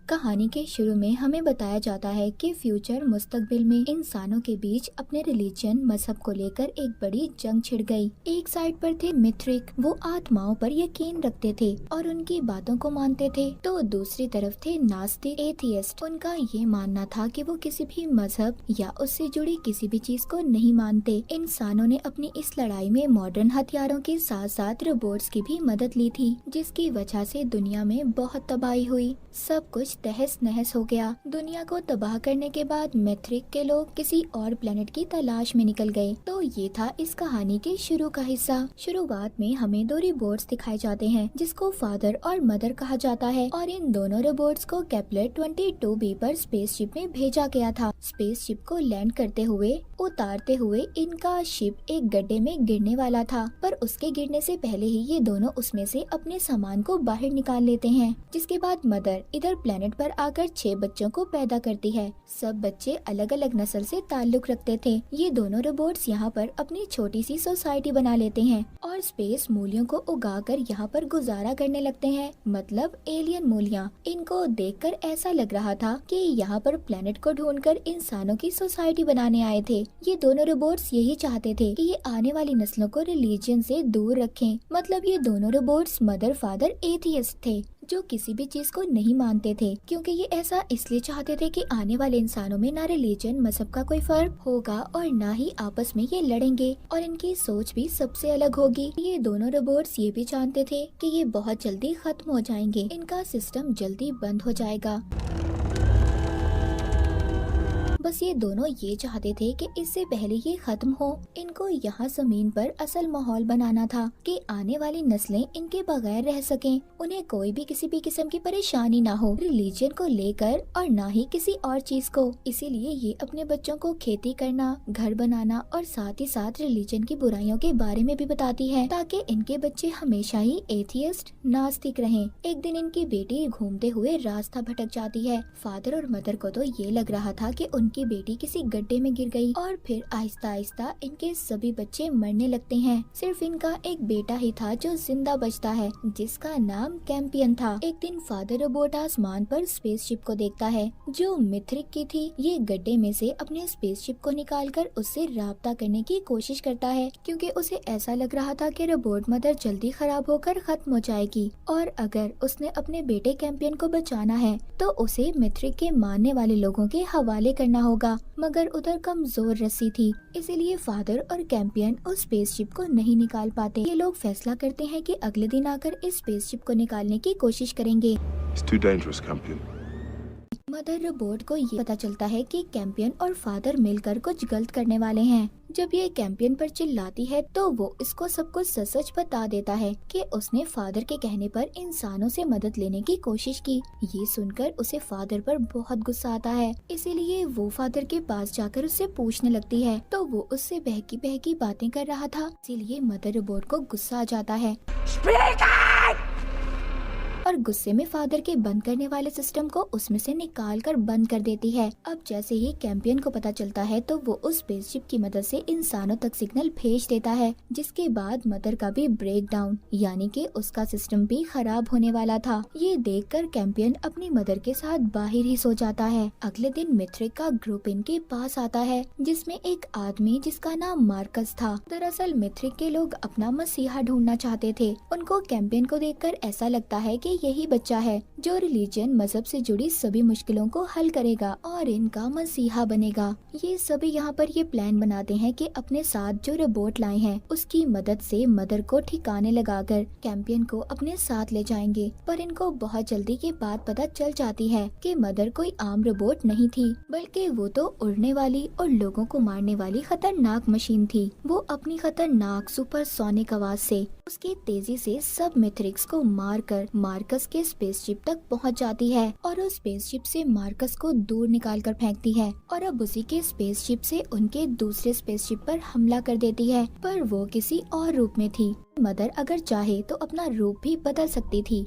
कहानी के शुरू में हमें बताया जाता है कि फ्यूचर मुस्तकबिल में इंसानों के बीच अपने रिलीजन मजहब को लेकर एक बड़ी जंग छिड़ गई। एक साइड पर थे मिथ्रिक, वो आत्माओं पर यकीन रखते थे और उनकी बातों को मानते थे, तो दूसरी तरफ थे नास्तिक एथियस्ट। उनका ये मानना था कि वो किसी भी मजहब या उससे जुड़ी किसी भी चीज को नहीं मानते। इंसानों ने अपनी इस लड़ाई में मॉडर्न हथियारों के साथ साथ रोबोट्स की भी मदद ली थी, जिसकी वजह से दुनिया में बहुत तबाही हुई। सब कुछ तहस नहस हो गया। दुनिया को तबाह करने के बाद मैथ्रिक के लोग किसी और प्लेनेट की तलाश में निकल गए। तो ये था इस कहानी के शुरू का हिस्सा। शुरुआत में हमें दो रोबोट्स दिखाए जाते हैं, जिसको फादर और मदर कहा जाता है, और इन दोनों रोबोट्स को केपलर 22b पर स्पेसशिप में भेजा गया था। स्पेसशिप को लैंड करते हुए उतारते हुए इनका शिप एक गड्ढे में गिरने वाला था, पर उसके गिरने से पहले ही ये दोनों उसमें से अपने सामान को बाहर निकाल लेते हैं। जिसके बाद मदर इधर प्लेनेट पर आकर 6 बच्चों को पैदा करती है। सब बच्चे अलग अलग नस्ल से ताल्लुक रखते थे। ये दोनों रोबोट्स यहाँ पर अपनी छोटी सी सोसाइटी बना लेते हैं और स्पेस मूलियों को उगाकर यहाँ पर गुजारा करने लगते हैं, मतलब एलियन मूलियाँ। इनको देखकर ऐसा लग रहा था कि यहाँ पर प्लेनेट को ढूंढकर इंसानों की सोसाइटी बनाने आए थे। ये दोनों रोबोट्स यही चाहते थे कि ये आने वाली नस्लों को रिलीजन से दूर रखें। मतलब ये दोनों रोबोट्स मदर फादर एथियस्ट थे, जो किसी भी चीज को नहीं मानते थे, क्योंकि ये ऐसा इसलिए चाहते थे कि आने वाले इंसानों में ना रिलीजन मजहब का कोई फर्क होगा और ना ही आपस में ये लड़ेंगे, और इनकी सोच भी सबसे अलग होगी। ये दोनों रोबोट्स ये भी जानते थे कि ये बहुत जल्दी खत्म हो जाएंगे, इनका सिस्टम जल्दी बंद हो जाएगा। बस ये दोनों ये चाहते थे कि इससे पहले ये खत्म हो, इनको यहाँ जमीन पर असल माहौल बनाना था कि आने वाली नस्लें इनके बगैर रह सकें, उन्हें कोई भी किसी भी किस्म की परेशानी ना हो रिलीजन को लेकर और ना ही किसी और चीज को। इसीलिए ये अपने बच्चों को खेती करना, घर बनाना और साथ ही साथ रिलीजन की बुराइयों के बारे में भी बताती है, ताकि इनके बच्चे हमेशा ही एथियस्ट नास्तिक रहें। एक दिन इनकी बेटी घूमते हुए रास्ता भटक जाती है। फादर और मदर को तो ये लग रहा था कि उनकी बेटी किसी गड्ढे में गिर गई, और फिर आहिस्ता आहिस्ता इनके सभी बच्चे मरने लगते हैं। सिर्फ इनका एक बेटा ही था जो जिंदा बचता है, जिसका नाम कैंपियन था। एक दिन फादर रोबोट आसमान पर स्पेसशिप को देखता है, जो मिथ्रिक की थी। ये गड्ढे में से अपने स्पेसशिप को निकालकर उससे राब्ता करने की कोशिश करता है, क्योंकि उसे ऐसा लग रहा था कि रोबोट मदर जल्दी खराब होकर खत्म हो जाएगी, और अगर उसने अपने बेटे कैंपियन को बचाना है तो उसे मिथ्रिक के मानने वाले लोगों के हवाले करना होगा। मगर उधर कमजोर रस्सी थी, इसीलिए फादर और कैंपियन उस स्पेसशिप को नहीं निकाल पाते। ये लोग फैसला करते हैं कि अगले दिन आकर इस स्पेसशिप को निकालने की कोशिश करेंगे। It's too dangerous, Campion. Mother robot को ये पता चलता है कि कैंपियन और फादर मिलकर कुछ गलत करने वाले हैं। जब ये कैंपियन पर चिल्लाती है तो वो इसको सब कुछ सच सच बता देता है कि उसने फादर के कहने पर इंसानों से मदद लेने की कोशिश की। ये सुनकर उसे फादर पर बहुत गुस्सा आता है, इसीलिए वो फादर के पास जाकर उससे पूछने लगती है, तो वो उससे बहकी बहकी बातें कर रहा था। इसीलिए मदर रोबोट को गुस्सा आ जाता है और गुस्से में फादर के बंद करने वाले सिस्टम को उसमें से निकाल कर बंद कर देती है। अब जैसे ही कैंपियन को पता चलता है तो वो उस स्पेसशिप की मदद से इंसानों तक सिग्नल भेज देता है, जिसके बाद मदर का भी ब्रेक डाउन, यानी कि उसका सिस्टम भी खराब होने वाला था। ये देखकर कैंपियन अपनी मदर के साथ बाहर ही सो जाता है। अगले दिन मिथ्रिक का ग्रुप इनके पास आता है, जिसमें एक आदमी जिसका नाम मार्कस था। दरअसल मिथ्रिक के लोग अपना मसीहा ढूंढना चाहते थे। उनको कैंपियन को देखकर ऐसा लगता है कि यही बच्चा है जो रिलीजन मजहब से जुड़ी सभी मुश्किलों को हल करेगा और इनका मसीहा बनेगा। ये सभी यहाँ पर ये प्लान बनाते हैं कि अपने साथ जो रोबोट लाए हैं उसकी मदद से मदर को ठिकाने लगाकर कैंपियन को अपने साथ ले जाएंगे। पर इनको बहुत जल्दी ये बात पता चल जाती है कि मदर कोई आम रोबोट नहीं थी, बल्कि वो तो उड़ने वाली और लोगों को मारने वाली खतरनाक मशीन थी। वो अपनी खतरनाक सुपरसोनिक आवाज से उसकी तेजी से सब मैथ्रिक्स को मारकर मार्कस के स्पेसशिप तक पहुंच जाती है, और उस स्पेसशिप से मार्कस को दूर निकालकर फेंकती है, और अब उसी के स्पेसशिप से उनके दूसरे स्पेसशिप पर हमला कर देती है। पर वो किसी और रूप में थी। मदर अगर चाहे तो अपना रूप भी बदल सकती थी।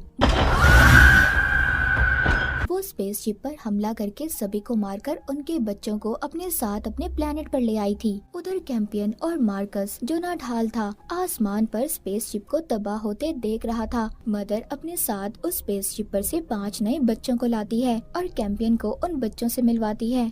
वो वो स्पेसशिप पर हमला करके सभी को मारकर उनके बच्चों को अपने साथ अपने प्लेनेट पर ले आई थी। उधर कैंपियन और मार्कस, जो नाढाल था, आसमान पर स्पेसशिप को तबाह होते देख रहा था। मदर अपने साथ उस स्पेसशिप पर से 5 नए बच्चों को लाती है और कैंपियन को उन बच्चों से मिलवाती है।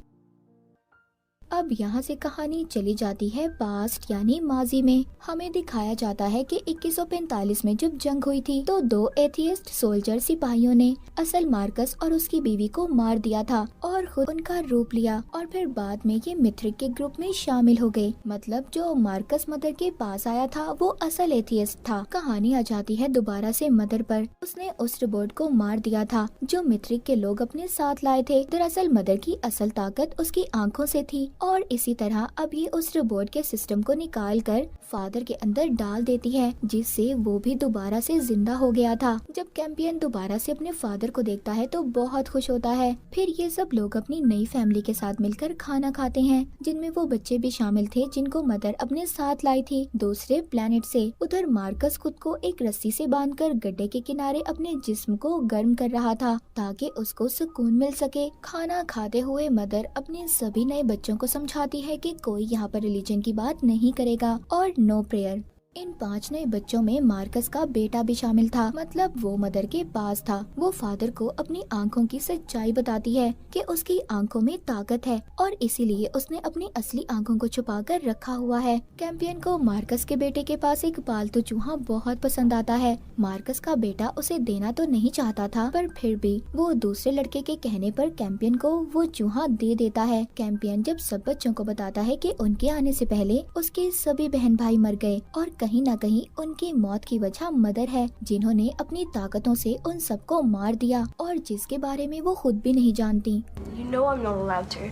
अब यहाँ से कहानी चली जाती है पास्ट यानी माजी में। हमें दिखाया जाता है कि 2145 में जब जंग हुई थी तो 2 एथियस्ट सोल्जर सिपाहियों ने असल मार्कस और उसकी बीवी को मार दिया था और खुद उनका रूप लिया और फिर बाद में ये मिथ्रिक के ग्रुप में शामिल हो गए। मतलब जो मार्कस मदर के पास आया था वो असल एथियस्ट था। कहानी आ जाती है दोबारा से मदर पर। उसने उस रोबोट को मार दिया था जो मिथ्रिक के लोग अपने साथ लाए थे। दरअसल मदर की असल ताकत उसकी आंखों से थी और इसी तरह अब ये उस रोबोट के सिस्टम को निकाल कर फादर के अंदर डाल देती है, जिससे वो भी दोबारा से जिंदा हो गया था। जब कैंपियन दोबारा से अपने फादर को देखता है तो बहुत खुश होता है। फिर ये सब लोग अपनी नई फैमिली के साथ मिलकर खाना खाते हैं, जिनमें वो बच्चे भी शामिल थे जिनको मदर अपने साथ लाई थी दूसरे प्लेनेट से। उधर मार्कस खुद को एक रस्सी से बांधकर गड्ढे के किनारे अपने जिस्म को गर्म कर रहा था ताकि उसको सुकून मिल सके। खाना खाते हुए मदर अपने सभी नए बच्चों को समझाती है कि कोई यहाँ पर रिलीजन की बात नहीं करेगा और नो प्रेयर। इन 5 नए बच्चों में मार्कस का बेटा भी शामिल था। मतलब वो मदर के पास था। वो फादर को अपनी आंखों की सच्चाई बताती है कि उसकी आंखों में ताकत है और इसीलिए उसने अपनी असली आंखों को छुपा कर रखा हुआ है। कैंपियन को मार्कस के बेटे के पास एक पालतू चूहा बहुत पसंद आता है। मार्कस का बेटा उसे देना तो नहीं चाहता था, पर फिर भी वो दूसरे लड़के के कहने पर कैंपियन को वो चूहा दे देता है। कैंपियन जब सब बच्चों को बताता है कि उनके आने से पहले उसके सभी बहन भाई मर गए और कहीं न कहीं उनकी मौत की वजह मदर है, जिन्होंने अपनी ताकतों से उन सबको मार दिया और जिसके बारे में वो खुद भी नहीं जानती। You know I'm not allowed to.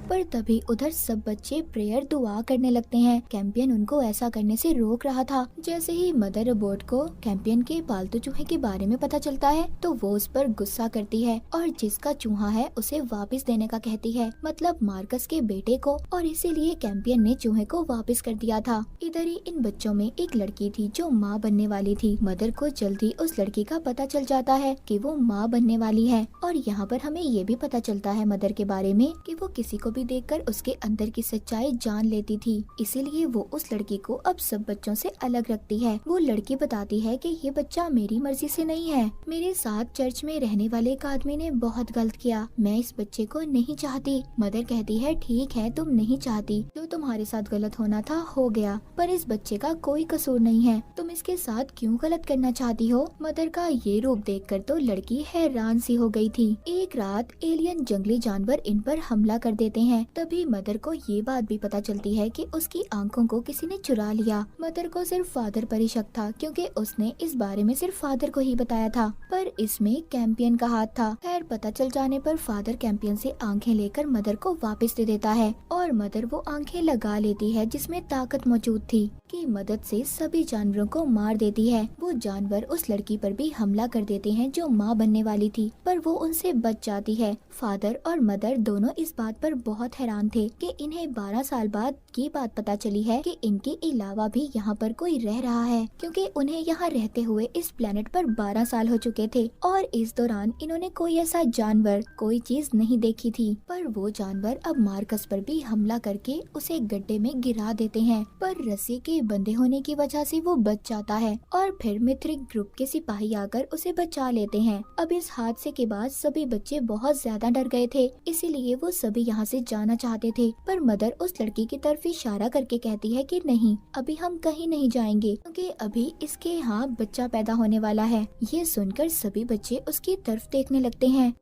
पर तभी उधर सब बच्चे प्रेयर दुआ करने लगते हैं। कैंपियन उनको ऐसा करने से रोक रहा था। जैसे ही मदर रोबोट को कैंपियन के पालतू चूहे के बारे में पता चलता है तो वो उस पर गुस्सा करती है और जिसका चूहा है उसे वापस देने का कहती है, मतलब मार्कस के बेटे को। और इसीलिए कैंपियन ने चूहे को वापस कर दिया था। इधर ही इन बच्चों में एक लड़की थी जो माँ बनने वाली थी। मदर को जल्दी उस लड़की का पता चल जाता है कि वो माँ बनने वाली है और यहाँ पर हमें ये भी पता चलता है मदर के बारे में कि वो किसी को भी देखकर उसके अंदर की सच्चाई जान लेती थी। इसीलिए वो उस लड़की को अब सब बच्चों से अलग रखती है। वो लड़की बताती है कि ये बच्चा मेरी मर्जी से नहीं है। मेरे साथ चर्च में रहने वाले एक आदमी ने बहुत गलत किया। मैं इस बच्चे को नहीं चाहती। मदर कहती है ठीक है, तुम नहीं चाहती, जो तुम्हारे साथ गलत होना था हो गया, पर इस बच्चे का कोई कसूर नहीं है। तुम इसके साथ क्यों गलत करना चाहती हो? मदर का ये रूप देखकर तो लड़की हैरान सी हो गई थी। एक रात एलियन जंगली जानवर इन पर हमला कर देते हैं। तभी मदर को ये बात भी पता चलती है कि उसकी आंखों को किसी ने चुरा लिया। मदर को सिर्फ फादर पर ही शक था क्योंकि उसने इस बारे में सिर्फ फादर को ही बताया था, पर इसमें कैंपियन का हाथ था। खैर पता चल जाने पर फादर कैंपियन से आंखें लेकर मदर को वापस दे देता है और मदर वो आंखें लगा लेती है जिसमें ताकत मौजूद थी की मदद से सभी जानवरों को मार देती है। वो जानवर उस लड़की पर भी हमला कर देते हैं जो माँ बनने वाली थी, पर वो उनसे बच जाती है। फादर और मदर दोनों इस बात पर बहुत हैरान थे कि इन्हें 12 साल बाद ये बात पता चली है कि इनके अलावा भी यहाँ पर कोई रह रहा है, क्योंकि उन्हें यहाँ रहते हुए इस प्लेनेट पर 12 साल हो चुके थे और इस दौरान इन्होंने कोई ऐसा जानवर, कोई चीज नहीं देखी थी। पर वो जानवर अब मार्कस पर भी हमला करके उसे गड्ढे में गिरा देते हैं, पर रस्सी के बंधे होने की वजह से वो बच जाता है और फिर मिथ्रिक ग्रुप के सिपाही आकर उसे बचा लेते हैं। अब इस हादसे के बाद सभी बच्चे बहुत ज्यादा डर गए थे, इसीलिए वो सभी यहाँ से जाना चाहते थे, पर मदर उस लड़की की तरफ इशारा करके कहती है कि नहीं, अभी हम कहीं नहीं जाएंगे क्योंकि अभी इसके यहाँ बच्चा पैदा होने वाला है। ये सुनकर सभी बच्चे उसकी तरफ देखने लगते हैं।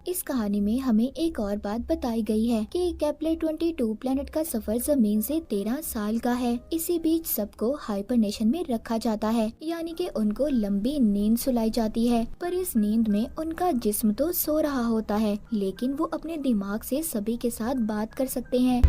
इस कहानी में हमें एक और बात बताई गई है कि केपलर 22 प्लेनेट का सफर जमीन से 13 साल का है। इसी बीच सबको हाइबरनेशन में रखा जाता है, यानी कि उनको लंबी नींद सुलाई जाती है, पर इस नींद में उनका जिस्म तो सो रहा होता है, लेकिन वो अपने दिमाग से सभी के साथ बात कर सकते हैं।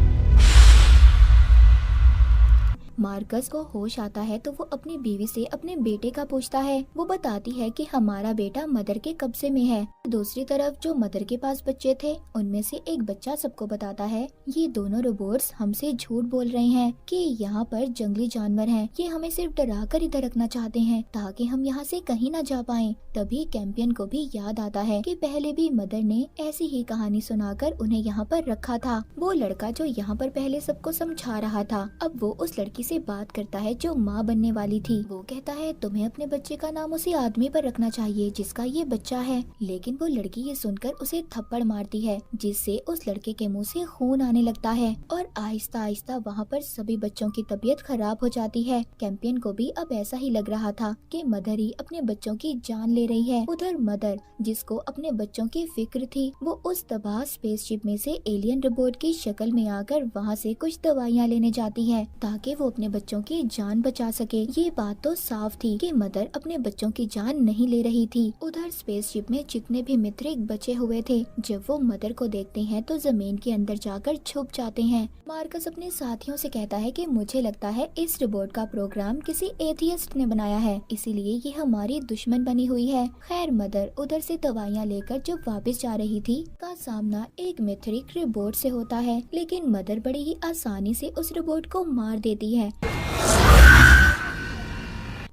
मार्कस को होश आता है तो वो अपनी बीवी से अपने बेटे का पूछता है। वो बताती है कि हमारा बेटा मदर के कब्जे में है। दूसरी तरफ जो मदर के पास बच्चे थे उनमें से एक बच्चा सबको बताता है ये दोनों रोबोट्स हमसे झूठ बोल रहे हैं कि यहाँ पर जंगली जानवर हैं। ये हमें सिर्फ डरा कर इधर रखना चाहते हैं ताकि हम यहाँ से कहीं न जा पाएं। तभी कैंपियन को भी याद आता है कि पहले भी मदर ने ऐसी ही कहानी सुनाकर उन्हें यहाँ पर रखा था। वो लड़का जो यहाँ पर पहले सबको समझा रहा था अब वो उस लड़की से बात करता है जो माँ बनने वाली थी। वो कहता है तुम्हें अपने बच्चे का नाम उसी आदमी पर रखना चाहिए जिसका ये बच्चा है। लेकिन वो लड़की ये सुनकर उसे थप्पड़ मारती है जिससे उस लड़के के मुंह से खून आने लगता है और आहिस्ता आहिस्ता वहाँ पर सभी बच्चों की तबीयत खराब हो जाती है। कैंपियन को भी अब ऐसा ही लग रहा था कि मदर ही अपने बच्चों की जान ले रही है। उधर मदर जिसको अपने बच्चों की फिक्र थी वो उस तबाह स्पेसशिप में से एलियन रोबोट की शक्ल में आकर वहाँ से कुछ दवाइयाँ लेने जाती है ताकि वो अपने बच्चों की जान बचा सके। ये बात तो साफ थी कि मदर अपने बच्चों की जान नहीं ले रही थी। उधर स्पेसशिप में जितने भी मित्रिक बचे हुए थे जब वो मदर को देखते हैं तो जमीन के अंदर जाकर छुप जाते हैं। मार्कस अपने साथियों से कहता है कि मुझे लगता है इस रोबोट का प्रोग्राम किसी एथियस्ट ने बनाया है इसीलिए ये हमारी दुश्मन बनी हुई है। खैर मदर उधर से दवाइयाँ लेकर जब वापस जा रही थी का सामना एक मित्रिक रोबोट से होता है लेकिन मदर बड़ी ही आसानी से उस रोबोट को मार देती है।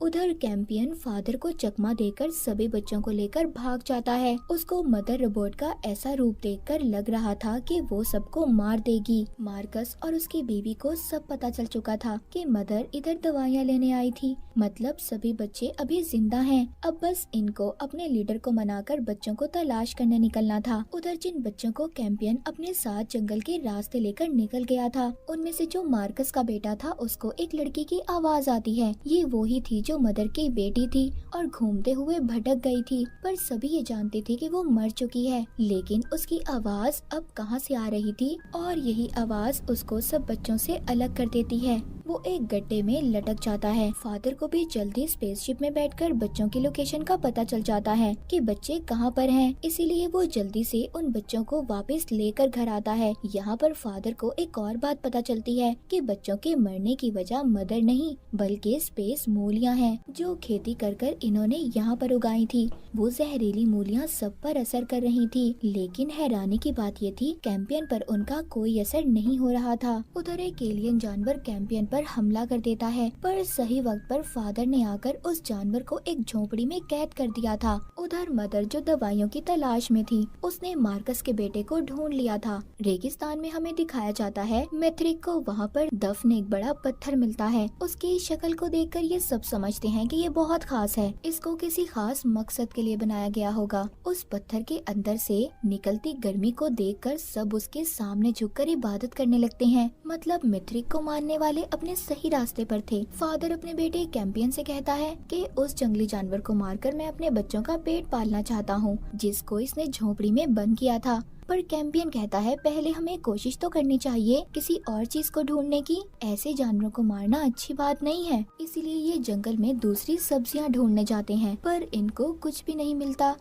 उधर कैंपियन फादर को चकमा देकर सभी बच्चों को लेकर भाग जाता है। उसको मदर रोबोट का ऐसा रूप देखकर लग रहा था कि वो सबको मार देगी। मार्कस और उसकी बीवी को सब पता चल चुका था कि मदर इधर दवाइयाँ लेने आई थी। मतलब सभी बच्चे अभी जिंदा हैं। अब बस इनको अपने लीडर को मनाकर बच्चों को तलाश करने निकलना था। उधर जिन बच्चों को कैंपियन अपने साथ जंगल के रास्ते लेकर निकल गया था उनमें से जो मार्कस का बेटा था उसको एक लड़की की आवाज आती है। ये वो ही थी जो मदर की बेटी थी और घूमते हुए भटक गई थी पर सभी ये जानते थे कि वो मर चुकी है। लेकिन उसकी आवाज अब कहाँ से आ रही थी और यही आवाज उसको सब बच्चों से अलग कर देती है। वो एक गड्ढे में लटक जाता है। फादर को भी जल्दी स्पेसशिप में बैठकर बच्चों की लोकेशन का पता चल जाता है कि बच्चे कहाँ पर हैं। इसीलिए वो जल्दी से उन बच्चों को वापस लेकर घर आता है। यहाँ पर फादर को एक और बात पता चलती है कि बच्चों के मरने की वजह मदर नहीं बल्कि स्पेस मूलियाँ हैं जो खेती कर इन्होंने यहाँ पर उगाई थी। वो जहरीली मूलियाँ सब पर असर कर रही थी लेकिन हैरानी की बात ये थी कैंपियन पर उनका कोई असर नहीं हो रहा था। उधर एक एलियन जानवर कैंपियन पर हमला कर देता है पर सही वक्त पर फादर ने आकर उस जानवर को एक झोपड़ी में कैद कर दिया था। उधर मदर जो दवाइयों की तलाश में थी उसने मार्कस के बेटे को ढूंढ लिया था। रेगिस्तान में हमें दिखाया जाता है मैथ्रिक को वहाँ पर दफन एक बड़ा पत्थर मिलता है। उसकी शक्ल को देखकर ये सब समझते हैं कि ये बहुत खास है। इसको किसी खास मकसद के लिए बनाया गया होगा। उस पत्थर के अंदर से निकलती गर्मी को देखकर सब उसके सामने झुककर इबादत करने लगते हैं। मतलब मैथ्रिक को मानने वाले अपने सही रास्ते पर थे। फादर अपने बेटे कैंपियन से कहता है कि उस जंगली जानवर को मारकर मैं अपने बच्चों का पेट पालना चाहता हूँ जिसको इसने झोपड़ी में बंद किया था। पर कैंपियन कहता है पहले हमें कोशिश तो करनी चाहिए किसी और चीज को ढूंढने की। ऐसे जानवरों को मारना अच्छी बात नहीं है। इसीलिए ये जंगल में दूसरी सब्जियां ढूंढने जाते हैं पर इनको कुछ भी नहीं मिलता।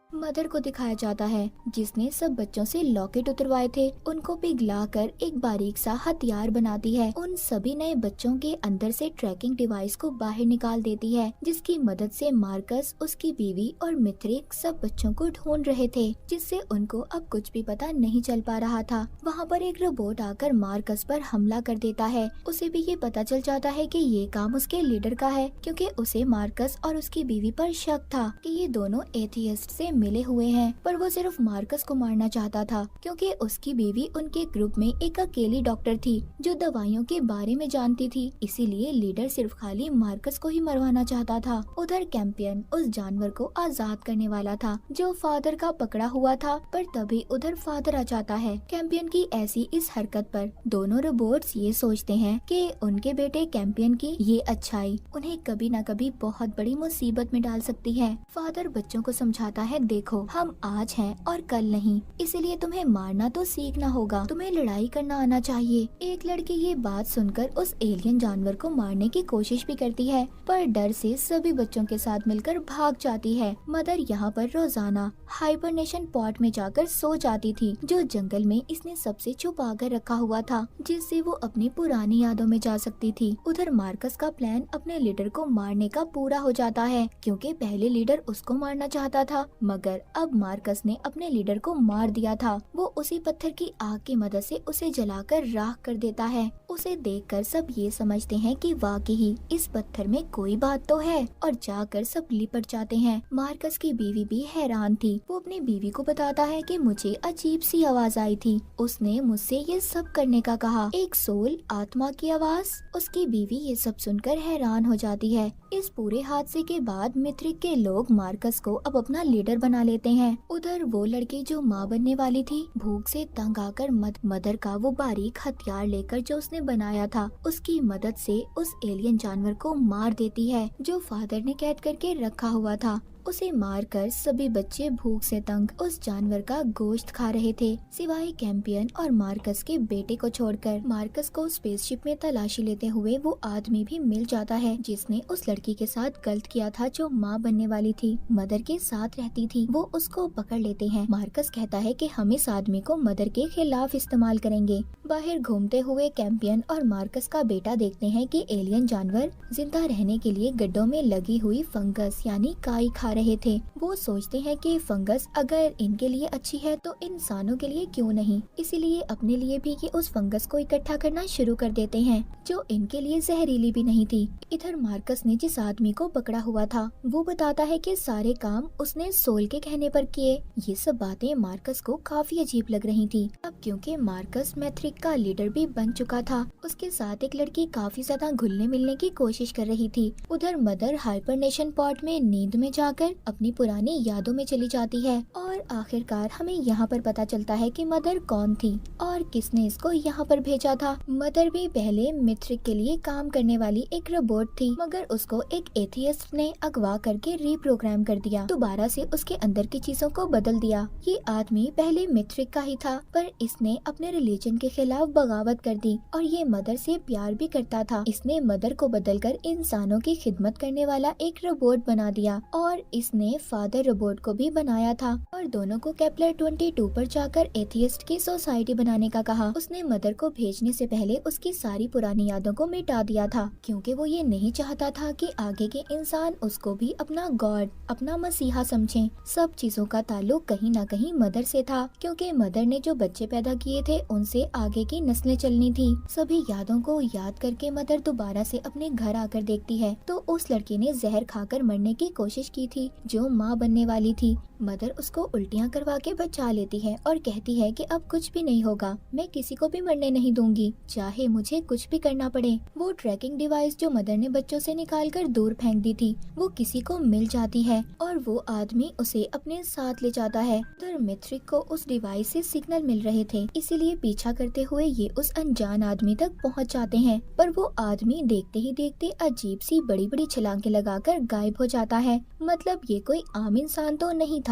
मदर को दिखाया जाता है जिसने सब बच्चों से लॉकेट उतरवाए थे उनको पिघलाकर एक बारीक सा हथियार बनाती है। उन सभी नए बच्चों के अंदर से ट्रैकिंग डिवाइस को बाहर निकाल देती है जिसकी मदद से मार्कस उसकी बीवी और मित्रिक सब बच्चों को ढूंढ रहे थे जिससे उनको अब कुछ भी पता नहीं चल पा रहा था। वहाँ पर एक रोबोट आकर मार्कस पर हमला कर देता है। उसे भी ये पता चल जाता है कि ये काम उसके लीडर का है क्योंकि उसे मार्कस और उसकी बीवी पर शक था कि ये दोनों एथियस्ट से मिले हुए हैं। पर वो सिर्फ मार्कस को मारना चाहता था क्योंकि उसकी बीवी उनके ग्रुप में एक अकेली डॉक्टर थी जो दवाइयों के बारे में जानती थी। इसीलिए लीडर सिर्फ खाली मार्कस को ही मरवाना चाहता था। उधर कैंपियन उस जानवर को आजाद करने वाला था जो फादर का पकड़ा हुआ था पर तभी उधर फादर आ जाता है। कैंपियन की ऐसी इस हरकत पर दोनों रोबोट्स ये सोचते हैं कि उनके बेटे कैंपियन की ये अच्छाई उन्हें कभी न कभी बहुत बड़ी मुसीबत में डाल सकती है। फादर बच्चों को समझाता है देखो, हम आज हैं और कल नहीं, इसीलिए तुम्हें मारना तो सीखना होगा, तुम्हें लड़ाई करना आना चाहिए। एक लड़की ये बात सुनकर उस एलियन जानवर को मारने की कोशिश भी करती है, पर डर से सभी बच्चों के साथ मिलकर भाग जाती है। मदर यहाँ पर रोजाना हाइबरनेशन पॉट में जाकर सो जाती थी, जो जंगल में इसने सबसे छुपा कर रखा हुआ था, जिससे वो अपनी पुरानी यादों में जा सकती थी। उधर मार्कस का प्लान अपने लीडर को मारने का पूरा हो जाता है, क्योंकि पहले लीडर उसको मारना चाहता था, मगर अब मार्कस ने अपने लीडर को मार दिया था। वो उसी पत्थर की आग की मदद से उसे जलाकर राख कर देता है। उसे देखकर सब ये समझते हैं कि वाकई ही इस पत्थर में कोई बात तो है, और जाकर सब लिपट जाते हैं। मार्कस की बीवी भी हैरान थी। वो अपनी बीवी को बताता है कि मुझे अजीब सी आवाज आई थी, उसने मुझसे ये सब करने का कहा, एक सोल आत्मा की आवाज। उसकी बीवी ये सब सुनकर हैरान हो जाती है। इस पूरे हादसे के बाद मिथ्रिक के लोग मार्कस को अब अपना लीडर बना लेते हैं। उधर वो लड़की जो माँ बनने वाली थी, भूख से तंग आकर मदर का वो बारीक हथियार लेकर जो उसने बनाया था, उसकी मदद से उस एलियन जानवर को मार देती है, जो फादर ने कैद करके रखा हुआ था। उसे मारकर सभी बच्चे भूख से तंग उस जानवर का गोश्त खा रहे थे, सिवाय कैंपियन और मार्कस के बेटे को छोड़कर। मार्कस को स्पेसशिप में तलाशी लेते हुए वो आदमी भी मिल जाता है, जिसने उस लड़की के साथ गलत किया था, जो माँ बनने वाली थी, मदर के साथ रहती थी। वो उसको पकड़ लेते हैं। मार्कस कहता है कि हम इस आदमी को मदर के खिलाफ इस्तेमाल करेंगे। बाहर घूमते हुए कैंपियन और मार्कस का बेटा देखते हैं कि एलियन जानवर जिंदा रहने के लिए गड्ढों में लगी हुई फंगस यानी काई खा रहे थे। वो सोचते हैं कि फंगस अगर इनके लिए अच्छी है तो इंसानों के लिए क्यों नहीं, इसीलिए अपने लिए भी ये उस फंगस को इकट्ठा करना शुरू कर देते हैं, जो इनके लिए जहरीली भी नहीं थी। इधर मार्कस ने जिस आदमी को पकड़ा हुआ था, वो बताता है कि सारे काम उसने सोल के कहने पर किए। ये सब बातें मार्कस को काफी अजीब लग रही थी। अब क्योंकि मार्कस मैथ्रिक का लीडर भी बन चुका था, उसके साथ एक लड़की काफी ज्यादा घुलने मिलने की कोशिश कर रही थी। उधर मदर हाइबरनेशन पॉट में नींद में जाकर अपनी पुरानी यादों में चली जाती है, और आखिरकार हमें यहाँ पर पता चलता है कि मदर कौन थी और किसने इसको यहाँ पर भेजा था। मदर भी पहले मिथ्रिक के लिए काम करने वाली एक रोबोट थी, मगर उसको एक एथियस्ट ने अगवा करके रीप्रोग्राम कर दिया, दोबारा से उसके अंदर की चीजों को बदल दिया। ये आदमी पहले मिथ्रिक का ही था, पर इसने अपने रिलीजन के खिलाफ बगावत कर दी, और ये मदर से प्यार भी करता था। इसने मदर को बदलकर इंसानों की खिदमत करने वाला एक रोबोट बना दिया, और इसने फादर रोबोट को भी बनाया था, और दोनों को केपलर 22 पर जाकर एथियस्ट की सोसाइटी बनाने का कहा। उसने मदर को भेजने से पहले उसकी सारी पुरानी यादों को मिटा दिया था, क्योंकि वो ये नहीं चाहता था कि आगे के इंसान उसको भी अपना गॉड, अपना मसीहा समझें। सब चीजों का ताल्लुक कहीं न कहीं मदर से था, क्योंकि मदर ने जो बच्चे पैदा किए थे उनसे आगे की नस्लें चलनी थी। सभी यादों को याद करके मदर दोबारा से अपने घर आकर देखती है, तो उस लड़की ने जहर खाकर मरने की कोशिश की थी, जो माँ बनने वाली थी। मदर उसको उल्टियाँ करवा के बचा लेती है और कहती है कि अब कुछ भी नहीं होगा, मैं किसी को भी मरने नहीं दूंगी, चाहे मुझे कुछ भी करना पड़े। वो ट्रैकिंग डिवाइस जो मदर ने बच्चों से निकालकर दूर फेंक दी थी, वो किसी को मिल जाती है, और वो आदमी उसे अपने साथ ले जाता है। उधर मिथ्रिक को उस डिवाइस से सिग्नल मिल रहे थे, इसीलिए पीछा करते हुए ये उस अनजान आदमी तक पहुँच जाते हैं, पर वो आदमी देखते ही देखते अजीब सी बड़ी बड़ी छलांगे लगाकर गायब हो जाता है। मतलब ये कोई आम इंसान तो नहीं था।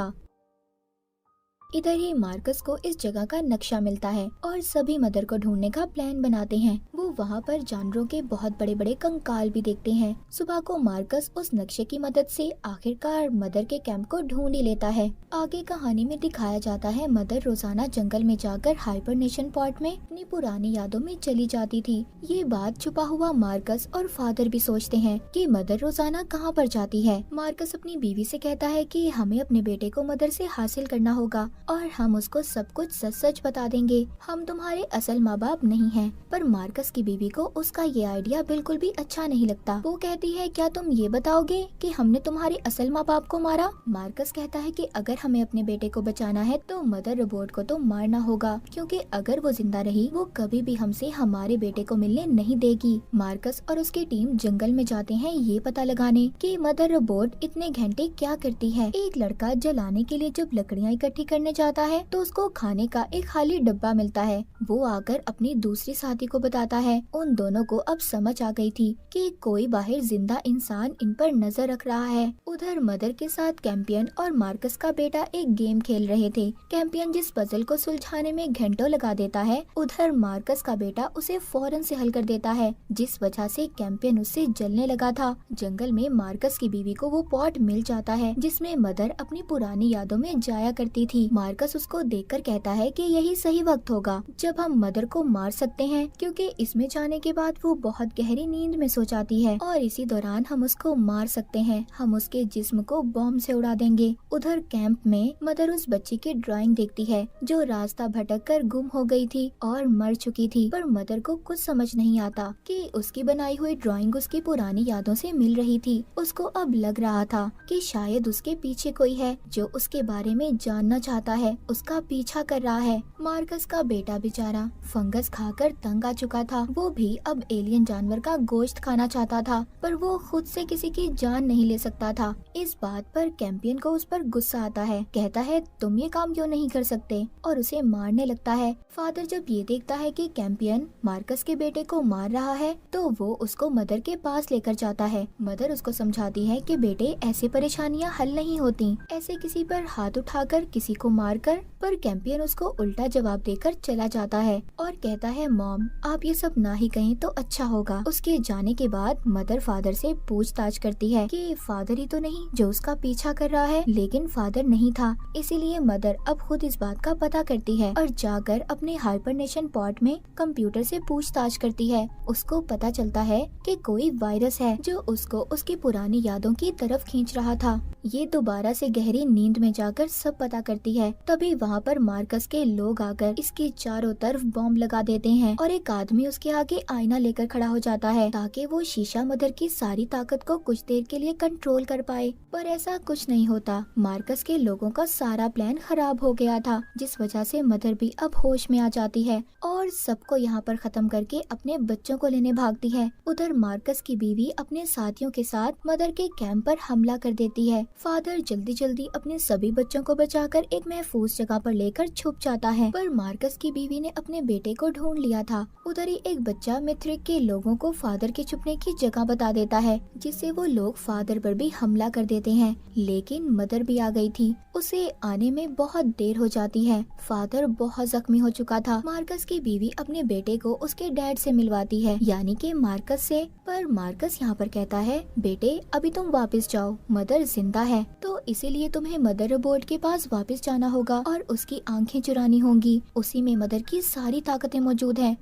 इधर ही मार्कस को इस जगह का नक्शा मिलता है, और सभी मदर को ढूंढने का प्लान बनाते हैं। वो वहाँ पर जानवरों के बहुत बड़े बड़े कंकाल भी देखते हैं। सुबह को मार्कस उस नक्शे की मदद से आखिरकार मदर के कैंप को ढूंढ ही लेता है। आगे कहानी में दिखाया जाता है मदर रोजाना जंगल में जाकर हाइबरनेशन पॉट में अपनी पुरानी यादों में चली जाती थी। ये बात छुपा हुआ मार्कस और फादर भी सोचते हैं कि मदर रोजाना कहाँ पर जाती है। मार्कस अपनी बीवी से कहता है कि हमें अपने बेटे को मदर से हासिल करना होगा, और हम उसको सब कुछ सच सच बता देंगे। हम तुम्हारे असल माँ बाप नहीं हैं। पर मार्कस की बीवी को उसका ये आइडिया बिल्कुल भी अच्छा नहीं लगता। वो कहती है, क्या तुम ये बताओगे कि हमने तुम्हारे असल माँ बाप को मारा? मार्कस कहता है कि अगर हमें अपने बेटे को बचाना है तो मदर रोबोट को तो मारना होगा, क्योंकि अगर वो जिंदा रही वो कभी भी हमसे हमारे बेटे को मिलने नहीं देगी। मार्कस और उसकी टीम जंगल में जाते हैं ये पता लगाने कि मदर रोबोट इतने घंटे क्या करती है। एक लड़का जलाने के लिए जब लकड़ियाँ इकट्ठी करने करने जाता है तो उसको खाने का एक खाली डब्बा मिलता है। वो आकर अपनी दूसरी साथी को बताता है। उन दोनों को अब समझ आ गई थी कि कोई बाहर जिंदा इंसान इन पर नजर रख रहा है। उधर मदर के साथ कैंपियन और मार्कस का बेटा एक गेम खेल रहे थे। कैंपियन जिस पजल को सुलझाने में घंटों लगा देता है, उधर मार्कस का बेटा उसे फौरन से हल कर देता है, जिस वजह से कैंपियन उससे जलने लगा था। जंगल में मार्कस की बीवी को वो पॉट मिल जाता है जिसमें मदर अपनी पुरानी यादों में जाया करती थी। मार्कस उसको देखकर कहता है कि यही सही वक्त होगा जब हम मदर को मार सकते हैं, क्योंकि इसमें जाने के बाद वो बहुत गहरी नींद में सो जाती है और इसी दौरान हम उसको मार सकते हैं। हम उसके जिस्म को बॉम्ब से उड़ा देंगे। उधर कैंप में मदर उस बच्ची की ड्राइंग देखती है जो रास्ता भटक कर गुम हो गई थी और मर चुकी थी, पर मदर को कुछ समझ नहीं आता कि उसकी बनाई हुई ड्राइंग उसकी पुरानी यादों से मिल रही थी। उसको अब लग रहा था कि शायद उसके पीछे कोई है जो उसके बारे में जानना चाहता है, उसका पीछा कर रहा है। मार्कस का बेटा बेचारा फंगस खाकर तंग आ चुका था। वो भी अब एलियन जानवर का गोश्त खाना चाहता था, पर वो खुद से किसी की जान नहीं ले सकता था। इस बात पर कैंपियन को उस पर गुस्सा आता है। कहता है तुम ये काम क्यों नहीं कर सकते, और उसे मारने लगता है। फादर जब ये देखता है कि कैंपियन मार्कस के बेटे को मार रहा है तो वो उसको मदर के पास लेकर जाता है। मदर उसको समझाती है कि बेटे ऐसी परेशानियां हल नहीं होती, ऐसे किसी पर हाथ उठाकर किसी को मारकर। पर कैंपियन उसको उल्टा जवाब देकर चला जाता है और कहता है मॉम आप ये सब ना ही कहें तो अच्छा होगा। उसके जाने के बाद मदर फादर से पूछताछ करती है कि फादर ही तो नहीं जो उसका पीछा कर रहा है, लेकिन फादर नहीं था। इसीलिए मदर अब खुद इस बात का पता करती है और जाकर अपने हाइबरनेशन पॉड में कंप्यूटर से पूछताछ करती है। उसको पता चलता है कि कोई वायरस है जो उसको उसकी पुरानी यादों की तरफ खींच रहा था। ये दोबारा से गहरी नींद में जाकर सब पता करती है। तभी वहाँ पर मार्कस के लोग आकर इसके चारों तरफ बॉम्ब लगा देते हैं और एक आदमी उसके आगे आईना लेकर खड़ा हो जाता है ताकि वो शीशा मदर की सारी ताकत को कुछ देर के लिए कंट्रोल कर पाए। पर ऐसा कुछ नहीं होता। मार्कस के लोगों का सारा प्लान खराब हो गया था, जिस वजह से मदर भी अब होश में आ जाती है और सबको यहाँ पर खत्म करके अपने बच्चों को लेने भागती है। उधर मार्कस की बीवी अपने साथियों के साथ मदर के कैंप पर हमला कर देती है। फादर जल्दी जल्दी अपने सभी बच्चों को बचाकर एक महफूज जगह पर लेकर छुप जाता है, पर मार्कस की बीवी ने अपने बेटे को ढूंढ लिया था। उधर ही एक बच्चा मिथ्रिक के लोगों को फादर के छुपने की जगह बता देता है, जिससे वो लोग फादर पर भी हमला कर देते हैं। लेकिन मदर भी आ गई थी। उसे आने में बहुत देर हो जाती है। फादर बहुत जख्मी हो चुका था। मार्कस की बीवी अपने बेटे को उसके डैड से मिलवाती है, यानी कि मार्कस से। पर मार्कस यहाँ पर कहता है बेटे अभी तुम वापस जाओ, मदर जिंदा है, तो इसीलिए तुम्हें मदर रोबोट के पास वापस जाना होगा और उसकी आंखें चुरानी होंगी। उसी में मदर की सारी ताकतें मौजूद हैं।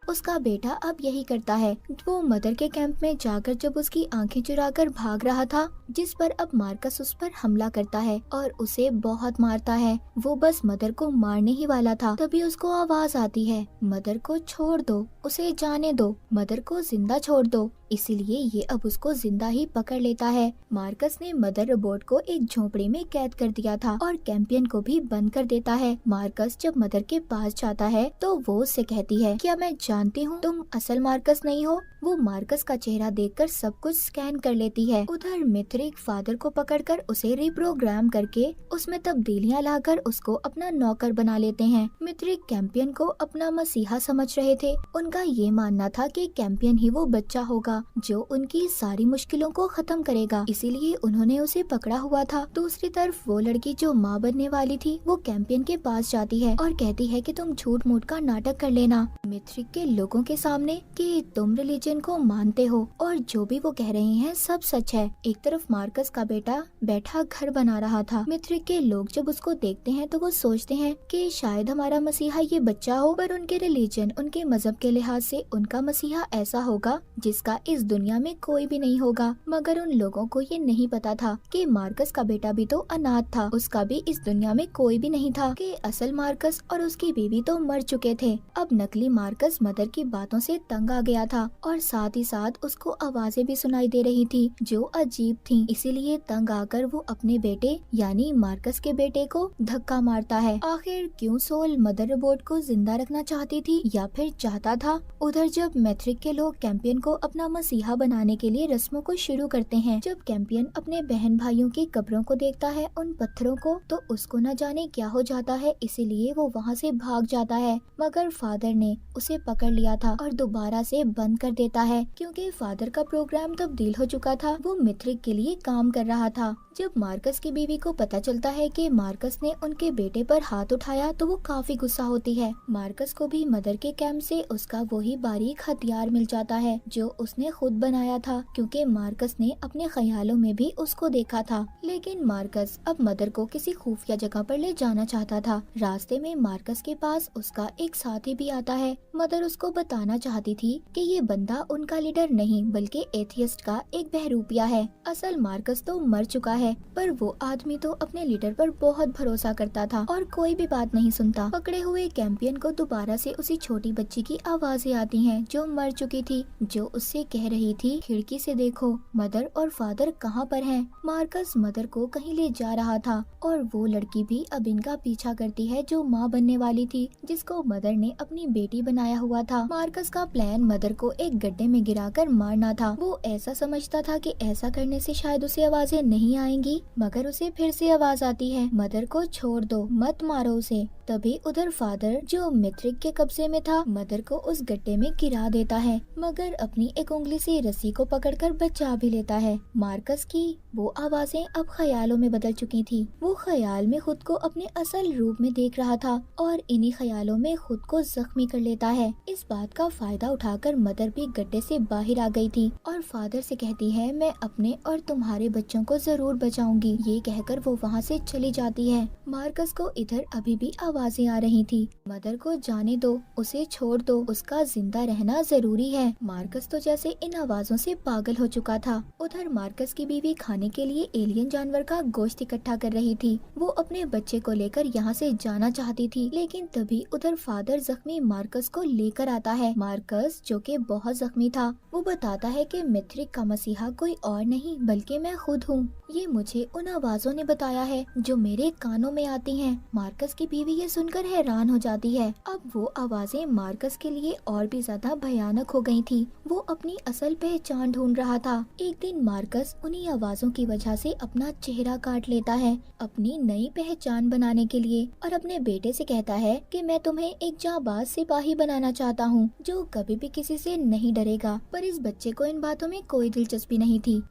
उसका बेटा अब यही करता है। वो मदर के कैंप में जाकर जब उसकी आंखें चुराकर भाग रहा था, जिस पर अब मार्कस उस पर हमला करता है और उसे बहुत मारता है। वो बस मदर को मारने ही वाला था, तभी उसको आवाज आती है मदर को छोड़ दो, उसे जाने दो, मदर को जिंदा छोड़ दो। इसीलिए ये अब उसको जिंदा ही पकड़ लेता है। मार्कस ने मदर रोबोट को एक झोपड़ी में कैद कर दिया था और कैंपियन को भी बंद कर देता है। मार्कस जब मदर के पास जाता है तो वो उससे कहती है क्या मैं जानती हूँ तुम असल मार्कस नहीं हो। वो मार्कस का चेहरा देखकर सब कुछ स्कैन कर लेती है। उधर मिथ्रिक फादर को पकड़कर उसे रिप्रोग्राम करके उसमें तब्दीलियां लाकर उसको अपना नौकर बना लेते हैं। मिथ्रिक कैंपियन को अपना मसीहा समझ रहे थे। उनका ये मानना था कि कैंपियन ही वो बच्चा होगा जो उनकी सारी मुश्किलों को खत्म करेगा, इसीलिए उन्होंने उसे पकड़ा हुआ था। दूसरी तरफ वो लड़की जो माँ बनने वाली थी, वो कैंपियन के पास जाती है और कहती है कि तुम झूठ मूठ का नाटक कर लेना मिथ्रिक के लोगों के सामने कि तुम रिलीजन को मानते हो और जो भी वो कह रहे हैं सब सच है। एक तरफ मार्कस का बेटा बैठा घर बना रहा था। मिथ्रिक के लोग जब उसको देखते हैं तो वो सोचते हैं कि शायद हमारा मसीहा ये बच्चा हो, पर उनके रिलीजन, उनके मजहब के लिहाज से उनका मसीहा ऐसा होगा जिसका इस दुनिया में कोई भी नहीं होगा। मगर उन लोगों को ये नहीं पता था कि मार्कस का बेटा भी तो अनाथ था, उसका भी इस दुनिया में कोई भी नहीं था, कि असल मार्कस और उसकी बीवी तो मर चुके थे। अब नकली मार्कस मदर की बातों से तंग आ गया था और साथ ही साथ उसको आवाजें भी सुनाई दे रही थी जो अजीब थी। इसीलिए तंग आकर वो अपने बेटे यानी मार्कस के बेटे को धक्का मारता है। आखिर क्यों सोल मदर रोबोट को जिंदा रखना चाहती थी या फिर चाहता था। उधर जब मैथ्रिक के लोग कैंपियन को अपना मसीहा बनाने के लिए रस्मों को शुरू करते हैं। जब कैंपियन अपने बहन भाइयों की कब्रों को देखता है, उन पत्थरों को, तो उसको न जाने क्या हो जाता है, इसीलिए वो वहाँ से भाग जाता है। मगर फादर ने उसे पकड़ लिया था और दोबारा से बंद कर देता है, क्योंकि फादर का प्रोग्राम तब्दील हो चुका था। वो मिथ्रिक के लिए काम कर रहा था। जब मार्कस की बीवी को पता चलता है कि मार्कस ने उनके बेटे पर हाथ उठाया, तो वो काफी गुस्सा होती है। मार्कस को भी मदर के कैंप से उसका वही बारीक हथियार मिल जाता है जो उसने खुद बनाया था, क्योंकि मार्कस ने अपने ख्यालों में भी उसको देखा था। लेकिन मार्कस अब मदर को किसी खुफिया जगह पर ले जाना चाहता था। रास्ते में मार्कस के पास उसका एक साथी भी आता है। मदर उसको बताना चाहती थी कि ये बंदा उनका लीडर नहीं बल्कि एथियस्ट का एक बहरूपिया है। असल मार्कस तो मर चुका है, पर वो आदमी तो अपने लीडर पर बहुत भरोसा करता था और कोई भी बात नहीं सुनता। पकड़े हुए कैंपियन को दोबारा से उसी छोटी बच्ची की आवाजें आती हैं जो मर चुकी थी, जो उससे कह रही थी, खिड़की से देखो मदर और फादर कहाँ पर हैं। मार्कस मदर को कहीं ले जा रहा था और वो लड़की भी अब इनका पीछा करती है जो माँ बनने वाली थी, जिसको मदर ने अपनी बेटी बनाया हुआ था। मार्कस का प्लान मदर को एक गड्ढे में गिराकर मारना था। वो ऐसा समझता था कि ऐसा करने से शायद उसे आवाजें नहीं आएंगी, मगर उसे फिर से आवाज आती है, मदर को छोड़ दो, मत मारो उसे। तभी उधर फादर जो मिथ्रिक के कब्जे में था, मदर को उस गड्ढे में गिरा देता है, मगर अपनी एक उंगली से रस्सी को पकड़कर बचा भी लेता है। मार्कस की वो आवाजें अब ख्यालों में बदल चुकी थी। वो ख्याल में खुद को अपने असल रूप में देख रहा था और इन्हीं ख्यालों में खुद को जख्मी कर लेता है। इस बात का फायदा उठाकर मदर भी गड्ढे से बाहर आ गई थी और फादर से कहती है, मैं अपने और तुम्हारे बच्चों को जरूर बचाऊंगी। ये कहकर वो वहाँ से चली जाती है। मार्कस को इधर अभी भी आवाजें आ रही थी, मदर को जाने दो, उसे छोड़ दो, उसका जिंदा रहना जरूरी है। मार्कस तो जैसे इन आवाजों से पागल हो चुका था। उधर मार्कस की बीवी खाने के लिए एलियन जानवर का गोश्त इकट्ठा कर रही थी। वो अपने बच्चे को लेकर यहाँ से जाना चाहती थी, लेकिन तभी उधर फादर जख्मी मार्कस को लेकर आता है। मार्कस जो कि बहुत जख्मी था, वो बताता है कि मिथ्रिक का मसीहा कोई और नहीं बल्कि मैं खुद हूँ। ये मुझे उन आवाजों ने बताया है जो मेरे कानों में आती हैं। मार्कस की बीवी ये सुनकर हैरान हो जाती है। अब वो आवाजें मार्कस के लिए और भी ज्यादा भयानक हो गई थी। वो अपनी असल पहचान ढूंढ रहा था। एक दिन मार्कस उन्हीं आवाजों की वजह से अपना चेहरा काट लेता है अपनी नई पहचान बनाने के लिए, और अपने बेटे से कहता है कि मैं तुम्हें एक जाबाज सिपाही बनाना चाहता हूँ जो कभी भी किसी से नहीं डरेगा। पर इस बच्चे को इन बातों में कोई दिलचस्पी नहीं थी।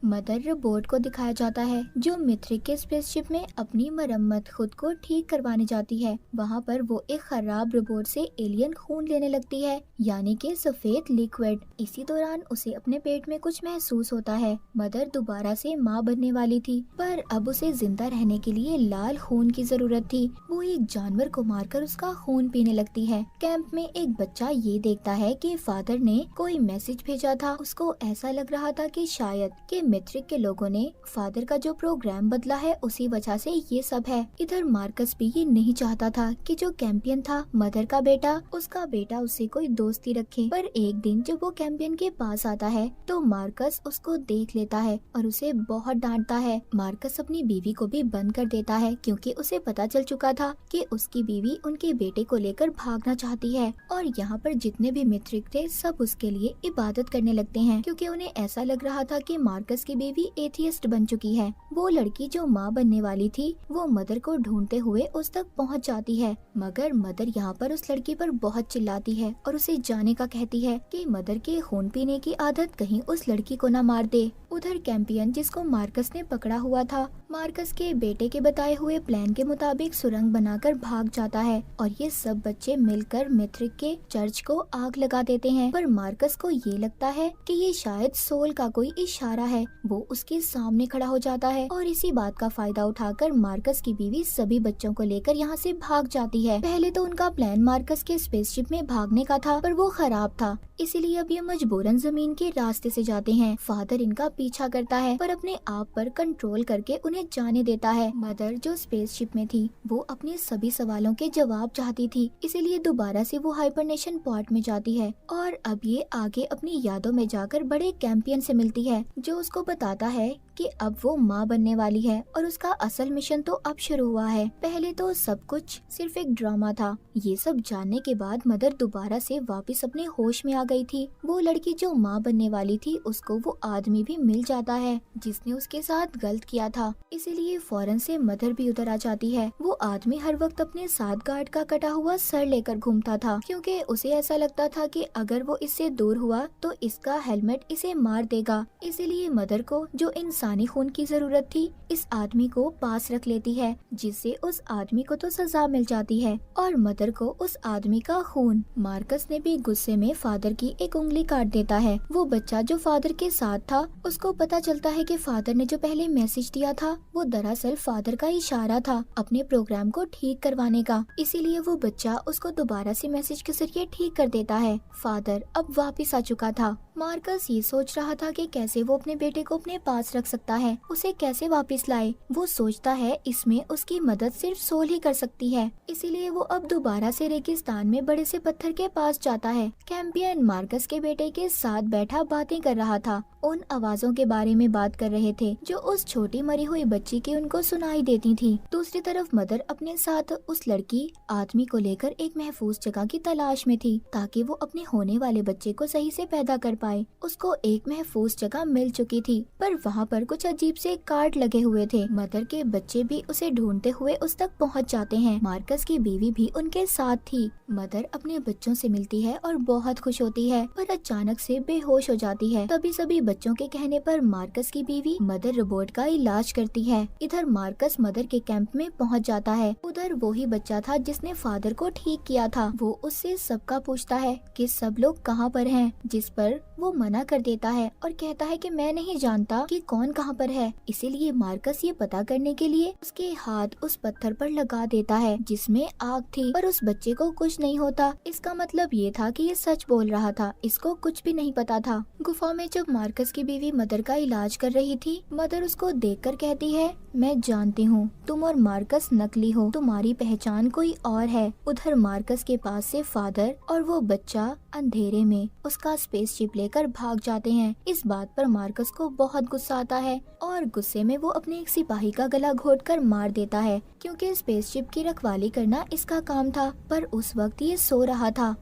मदर रोबोट को दिखाया जाता है जो मिथ्रिक के स्पेसशिप में अपनी मरम्मत खुद को ठीक करवाने जाती है। वहाँ पर वो एक खराब रोबोट से एलियन खून लेने लगती है, यानी कि सफेद लिक्विड। इसी दौरान उसे अपने पेट में कुछ महसूस होता है। मदर दोबारा से माँ बनने वाली थी, पर अब उसे जिंदा रहने के लिए लाल खून की जरूरत थी। वो एक जानवर को मारकर उसका खून पीने लगती है। कैंप में एक बच्चा ये देखता है कि फादर ने कोई मैसेज भेजा था। उसको ऐसा लग रहा था कि शायद कि मिथ्रिक के लोगों ने फादर का जो प्रोग्राम बदला है उसी वजह से ये सब है। इधर मार्कस भी ये नहीं चाहता था कि जो कैंपियन था मदर का बेटा, उसका बेटा उससे कोई दोस्ती रखे। पर एक दिन जब वो कैंपियन के पास आता है तो मार्कस उसको देख लेता है और उसे बहुत डांटता है। मार्कस अपनी बीवी को भी बंद कर देता है क्योंकि उसे पता चल चुका था कि उसकी बीवी उनके बेटे को लेकर भागना चाहती है। और यहाँ पर जितने भी मिथ्रिक थे सब उसके लिए इबादत करने लगते हैं, क्योंकि उन्हें ऐसा लग रहा था कि मार्कस की बेबी एथियस्ट बन चुकी है। वो लड़की जो माँ बनने वाली थी वो मदर को ढूंढते हुए उस तक पहुँच जाती है, मगर मदर यहाँ पर उस लड़की पर बहुत चिल्लाती है और उसे जाने का कहती है कि मदर के खून पीने की आदत कहीं उस लड़की को न मार दे। उधर कैंपियन जिसको मार्कस ने पकड़ा हुआ था, मार्कस के बेटे के बताए हुए प्लान के मुताबिक सुरंग बनाकर भाग जाता है और ये सब बच्चे मिलकर मिथ्रिक के चर्च को आग लगा देते हैं। पर मार्कस को ये लगता है कि ये शायद सोल का कोई इशारा है। वो उसके सामने खड़ा हो जाता है और इसी बात का फायदा उठाकर मार्कस की बीवी सभी बच्चों को लेकर यहाँ से भाग जाती है। पहले तो उनका प्लान मार्कस के स्पेसशिप में भागने का था, पर वो खराब था, इसीलिए अब ये मजबूरन जमीन के रास्ते से जाते हैं। फादर इनका पीछा करता है पर अपने आप पर कंट्रोल करके उन्हें जाने देता है। मदर जो स्पेसशिप में थी वो अपने सभी सवालों के जवाब चाहती थी, इसीलिए दोबारा से वो हाइबरनेशन पॉड में जाती है और अब ये आगे अपनी यादों में जाकर बड़े कैंपियन से मिलती है जो उसको बताता है कि अब वो माँ बनने वाली है और उसका असल मिशन तो अब शुरू हुआ है। पहले तो सब कुछ सिर्फ एक ड्रामा था। ये सब जानने के बाद मदर दोबारा से वापस अपने होश में आ गई थी। वो लड़की जो माँ बनने वाली थी उसको वो आदमी भी मिल जाता है जिसने उसके साथ गलत किया था, इसीलिए फौरन से मदर भी उधर आ जाती है। वो आदमी हर वक्त अपने साथ गार्ड का कटा हुआ सर लेकर घूमता था क्योंकि उसे ऐसा लगता था कि अगर वो इससे दूर हुआ तो इसका हेलमेट इसे मार देगा। इसीलिए मदर को जो इंसानी खून की जरूरत थी इस आदमी को पास रख लेती है, जिससे उस आदमी को तो सजा मिल जाती है और मदर को उस आदमी का खून। मार्कस ने भी गुस्से में फादर की एक उंगली काट देता है। वो बच्चा जो फादर के साथ था उसको पता चलता है कि फादर ने जो पहले मैसेज दिया था वो दरअसल फादर का इशारा था अपने प्रोग्राम को ठीक करवाने का, इसीलिए वो बच्चा उसको दोबारा से मैसेज के जरिए ठीक कर देता है। फादर अब वापस आ चुका था। मार्कस ये सोच रहा था कि कैसे वो अपने बेटे को अपने पास रख सकता है, उसे कैसे वापस लाए। वो सोचता है इसमें उसकी मदद सिर्फ सोल ही कर सकती है, इसीलिए वो अब दोबारा से रेगिस्तान में बड़े से पत्थर के पास जाता है। कैंपियन मार्कस के बेटे के साथ बैठा बातें कर रहा था, उन आवाजों के बारे में बात कर रहे थे जो उस छोटी मरी हुई बच्ची की उनको सुनाई देती थी। दूसरी तरफ मदर अपने साथ उस लड़की आदमी को लेकर एक महफूज जगह की तलाश में थी ताकि वो अपने होने वाले बच्चे को सही से पैदा कर पाए। उसको एक महफूज जगह मिल चुकी थी पर वहाँ पर कुछ अजीब से कार्ड लगे हुए थे। मदर के बच्चे भी उसे ढूंढते हुए उस तक पहुँच जाते हैं। मार्कस की बीवी भी उनके साथ थी। मदर अपने बच्चों से मिलती है और बहुत खुश होती है पर अचानक से बेहोश हो जाती है। तभी सभी बच्चों के कहने पर मार्कस की बीवी मदर रोबोट का इलाज करती है। इधर मार्कस मदर के कैंप में पहुंच जाता है। उधर वो ही बच्चा था जिसने फादर को ठीक किया था। वो उससे सबका पूछता है कि सब लोग कहाँ पर हैं, जिस पर वो मना कर देता है और कहता है कि मैं नहीं जानता कि कौन कहाँ पर है। इसीलिए मार्कस ये पता करने के लिए उसके हाथ उस पत्थर पर लगा देता है जिसमें आग थी, पर उस बच्चे को कुछ नहीं होता। इसका मतलब ये था कि ये सच बोल रहा था, इसको कुछ भी नहीं पता था। गुफा में जब मार्कस की बीवी मदर का इलाज कर रही थी, मदर उसको देखकर कहती है, मैं जानती हूँ तुम और मार्कस नकली हो, तुम्हारी पहचान कोई और है। उधर मार्कस के पास से फादर और वो बच्चा अंधेरे में उसका स्पेसशिप लेकर भाग जाते हैं। इस बात पर मार्कस को बहुत गुस्सा आता है और गुस्से में वो अपने एक सिपाही का गला घोटकर मार देता है क्योंकि स्पेसशिप की रखवाली करना इसका काम था, पर उस वक्त ये सो रहा था।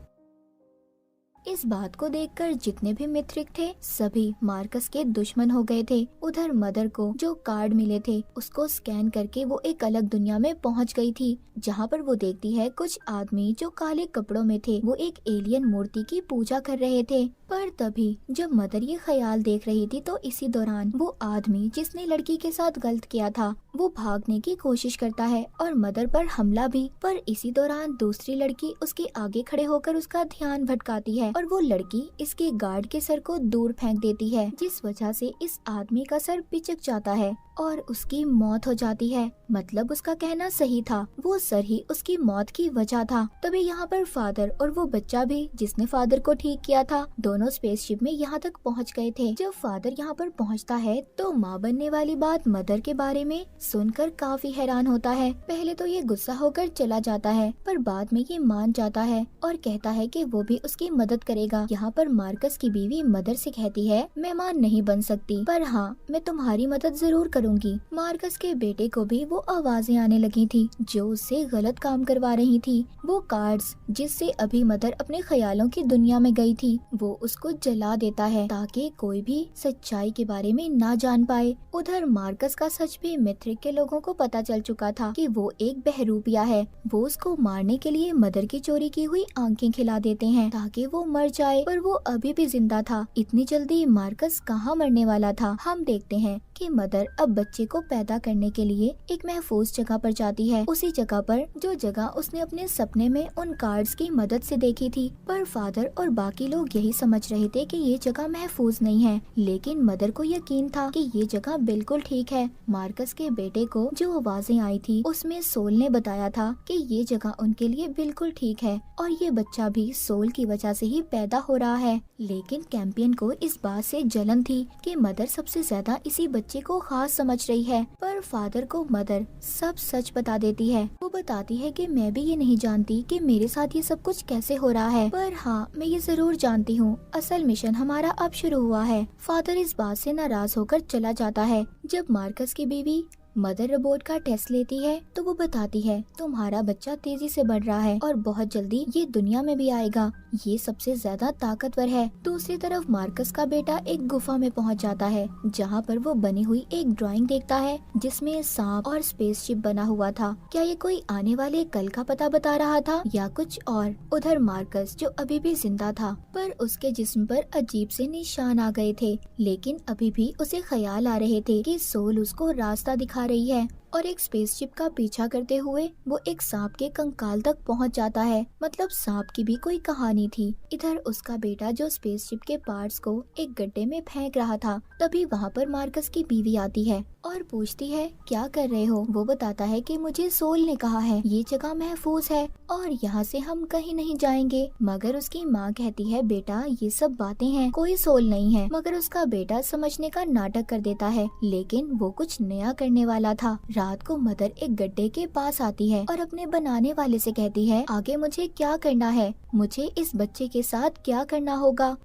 इस बात को देखकर जितने भी मित्रिक थे सभी मार्कस के दुश्मन हो गए थे। उधर मदर को जो कार्ड मिले थे उसको स्कैन करके वो एक अलग दुनिया में पहुंच गई थी, जहां पर वो देखती है कुछ आदमी जो काले कपड़ों में थे वो एक एलियन मूर्ति की पूजा कर रहे थे। पर तभी जब मदर ये ख्याल देख रही थी तो इसी दौरान वो आदमी जिसने लड़की के साथ गलत किया था वो भागने की कोशिश करता है और मदर पर हमला भी। पर इसी दौरान दूसरी लड़की उसके आगे खड़े होकर उसका ध्यान भटकाती है और वो लड़की इसके गार्ड के सर को दूर फेंक देती है, जिस वजह से इस आदमी का सर पिचक जाता है और उसकी मौत हो जाती है। मतलब उसका कहना सही था, वो सर ही उसकी मौत की वजह था। तभी यहाँ पर फादर और वो बच्चा भी जिसने फादर को ठीक किया था दोनों स्पेसशिप में यहाँ तक पहुँच गए थे। जब फादर यहाँ पर पहुँचता है तो माँ बनने वाली बात मदर के बारे में सुनकर काफी हैरान होता है। पहले तो ये गुस्सा होकर चला जाता है पर बाद में ये मान जाता है और कहता है कि वो भी उसकी मदद करेगा। यहाँ पर मार्कस की बीवी मदर से कहती है, मैं माँ नहीं बन सकती पर हाँ मैं तुम्हारी मदद जरूर करूँगी। मार्कस के बेटे को भी वो आवाजें आने लगी थी जो उससे गलत काम करवा रही थी। वो कार्ड्स जिससे अभी मदर अपने ख्यालों की दुनिया में गई थी वो उसको जला देता है ताकि कोई भी सच्चाई के बारे में ना जान पाए। उधर मार्कस का सच भी मिथ्रिक के लोगों को पता चल चुका था कि वो एक बहरूपिया है। वो उसको मारने के लिए मदर की चोरी की हुई आंखें खिला देते हैं ताकि वो मर जाए, पर वो अभी भी जिंदा था। इतनी जल्दी मार्कस कहाँ मरने वाला था। हम देखते हैं कि मदर अब बच्चे को पैदा करने के लिए एक महफूज जगह पर जाती है, उसी जगह पर जो जगह उसने अपने सपने में उन कार्ड्स की मदद से देखी थी। पर फादर और बाकी लोग यही समझ रहे थे कि ये जगह महफूज नहीं है, लेकिन मदर को यकीन था कि ये जगह बिल्कुल ठीक है। मार्कस के बेटे को जो आवाजें आई थी उसमें सोल ने बताया था कि ये जगह उनके लिए बिल्कुल ठीक है और ये बच्चा भी सोल की वजह से ही पैदा हो रहा है। लेकिन कैंपियन को इस बात से जलन थी कि मदर सबसे ज्यादा इसी बच्चे को खास समझ रही है, पर फादर को मदर सब सच बता देती है। वो बताती है कि मैं भी ये नहीं जानती कि मेरे साथ ये सब कुछ कैसे हो रहा है, पर हाँ मैं ये जरूर जानती हूँ असल मिशन हमारा अब शुरू हुआ है। फादर इस बात से नाराज होकर चला जाता है। जब मार्कस की बीवी मदर रोबोट का टेस्ट लेती है तो वो बताती है तुम्हारा बच्चा तेजी से बढ़ रहा है और बहुत जल्दी ये दुनिया में भी आएगा। ये सबसे ज्यादा ताकतवर है। दूसरी तरफ मार्कस का बेटा एक गुफा में पहुंच जाता है, जहां पर वो बनी हुई एक ड्राइंग देखता है जिसमें सांप और स्पेसशिप बना हुआ था। क्या ये कोई आने वाले कल का पता बता रहा था या कुछ और? उधर मार्कस जो अभी भी जिंदा था, पर उसके जिस्म पर अजीब से निशान आ गए थे, लेकिन अभी भी उसे ख्याल आ रहे थे कि सोल उसको रास्ता दिखा रही है। और एक स्पेसशिप का पीछा करते हुए वो एक सांप के कंकाल तक पहुंच जाता है। मतलब सांप की भी कोई कहानी थी। इधर उसका बेटा जो स्पेसशिप के पार्ट्स को एक गड्ढे में फेंक रहा था, तभी वहाँ पर मार्कस की बीवी आती है और पूछती है क्या कर रहे हो। वो बताता है कि मुझे सोल ने कहा है ये जगह महफूज है और यहाँ से हम कहीं नहीं जाएंगे। मगर उसकी माँ कहती है बेटा ये सब बातें हैं, कोई सोल नहीं है। मगर उसका बेटा समझने का नाटक कर देता है, लेकिन वो कुछ नया करने वाला था। रात को मदर एक गड्ढे के पास आती है और अपने बनाने वाले से कहती है आगे मुझे क्या करना है, मुझे इस बच्चे के साथ क्या करना होगा।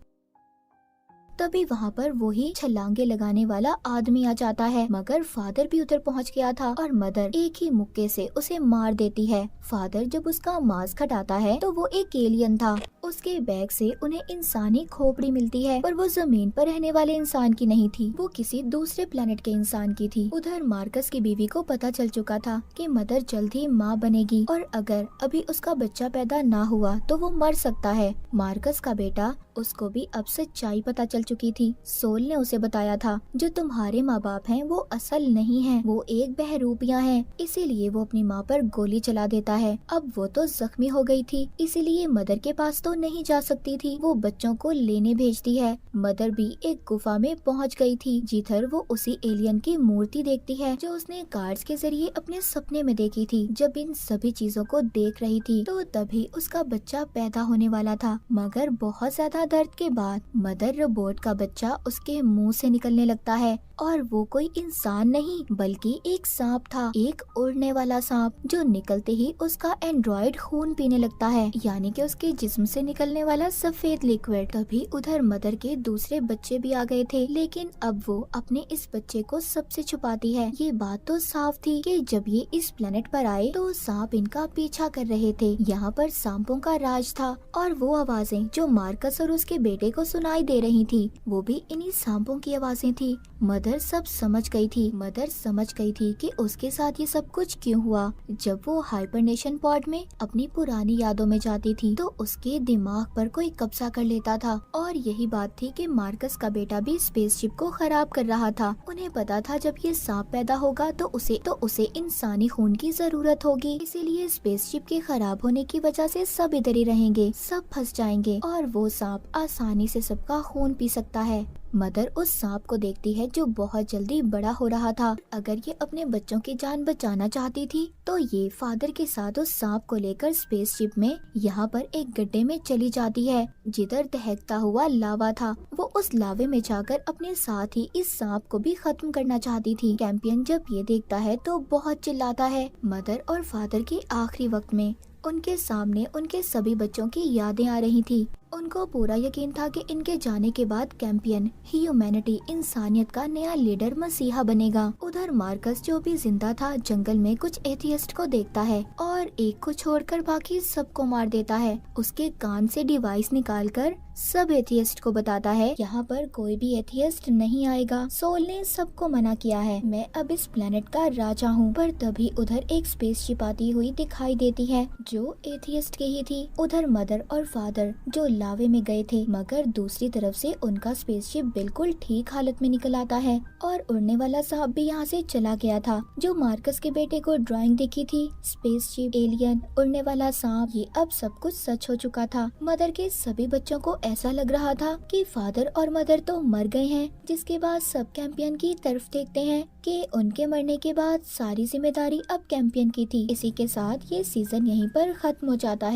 तभी वहाँ पर वही छलांगे लगाने वाला आदमी आ जाता है, मगर फादर भी उधर पहुँच गया था और मदर एक ही मुक्के से उसे मार देती है। फादर जब उसका मास्क हटाता है तो वो एक एलियन था। उसके बैग से उन्हें इंसानी खोपड़ी मिलती है, पर वो जमीन पर रहने वाले इंसान की नहीं थी, वो किसी दूसरे प्लेनेट के इंसान की थी। उधर मार्कस की बीवी को पता चल चुका था कि मदर जल्द ही माँ बनेगी और अगर अभी उसका बच्चा पैदा ना हुआ तो वो मर सकता है। मार्कस का बेटा उसको भी अब सच्चाई पता चल चुकी थी। सोल ने उसे बताया था जो तुम्हारे माँ बाप हैं वो असल नहीं हैं, वो एक बहरूपियाँ हैं। इसीलिए वो अपनी माँ पर गोली चला देता है। अब वो तो जख्मी हो गई थी, इसीलिए मदर के पास तो नहीं जा सकती थी। वो बच्चों को लेने भेजती है। मदर भी एक गुफा में पहुँच गई थी, जिधर वो उसी एलियन की मूर्ति देखती है जो उसने कार्ड्स के जरिए अपने सपने में देखी थी। जब इन सभी चीजों को देख रही थी तो तभी उसका बच्चा पैदा होने वाला था, मगर बहुत ज्यादा दर्द के बाद मदर रोबोट का बच्चा उसके मुंह से निकलने लगता है और वो कोई इंसान नहीं बल्कि एक सांप था, एक उड़ने वाला सांप जो निकलते ही उसका एंड्रॉइड खून पीने लगता है, यानी कि उसके जिस्म से निकलने वाला सफेद लिक्विड। तभी उधर मदर के दूसरे बच्चे भी आ गए थे, लेकिन अब वो अपने इस बच्चे को सबसे छुपाती है। ये बात तो साफ थी कि जब ये इस प्लेनेट पर आए तो सांप इनका पीछा कर रहे थे। यहाँ पर सांपों का राज था और वो आवाजें जो मार्कस और उसके बेटे को सुनाई दे रही थी वो भी इन्हीं सांपों की आवाजें थी। मदर सब समझ गई थी। मदर समझ गई थी कि उसके साथ ये सब कुछ क्यों हुआ। जब वो हाइबरनेशन पॉड में अपनी पुरानी यादों में जाती थी तो उसके दिमाग पर कोई कब्जा कर लेता था और यही बात थी कि मार्कस का बेटा भी स्पेसशिप को खराब कर रहा था। उन्हें पता था जब ये सांप पैदा होगा तो उसे इंसानी खून की जरूरत होगी, इसीलिए स्पेसशिप के खराब होने की वजह से सब इधर ही रहेंगे, सब फंस जाएंगे और वो सांप आसानी से सबका खून पी सकता है। मदर उस सांप को देखती है जो बहुत जल्दी बड़ा हो रहा था। अगर ये अपने बच्चों की जान बचाना चाहती थी तो ये फादर के साथ उस सांप को लेकर स्पेसशिप में यहाँ पर एक गड्ढे में चली जाती है जिधर दहकता हुआ लावा था। वो उस लावे में जाकर अपने साथ ही इस सांप को भी खत्म करना चाहती थी। कैंपियन जब ये देखता है तो बहुत चिल्लाता है। मदर और फादर के आखिरी वक्त में उनके सामने उनके सभी बच्चों की यादें आ रही थी। उनको पूरा यकीन था कि इनके जाने के बाद कैंपियन ह्यूमैनिटी इंसानियत का नया लीडर मसीहा बनेगा। उधर मार्कस जो भी जिंदा था जंगल में कुछ एथियस्ट को देखता है और एक को छोड़कर बाकी सबको मार देता है। उसके कान से डिवाइस निकालकर सब एथियस्ट को बताता है यहाँ पर कोई भी एथियस्ट नहीं आएगा, सोल ने सबको मना किया है, मैं अब इस प्लेनेट का राजा हूँ। पर तभी उधर एक स्पेसशिप आती हुई दिखाई देती है जो एथियस्ट की ही थी। उधर मदर और फादर जो लावे में गए थे, मगर दूसरी तरफ से उनका स्पेसशिप बिल्कुल ठीक हालत में निकल आता है और उड़ने वाला सांप भी यहाँ से चला गया था। जो मार्कस के बेटे को ड्राइंग दिखी थी, स्पेसशिप, एलियन, उड़ने वाला सांप, ये अब सब कुछ सच हो चुका था। मदर के सभी बच्चों को ऐसा लग रहा था कि फादर और मदर तो मर गए हैं, जिसके बाद सब कैंपियन की तरफ देखते हैं कि उनके मरने के बाद सारी जिम्मेदारी अब कैंपियन की थी। इसी के साथ ये सीजन यहीं पर खत्म हो जाता है।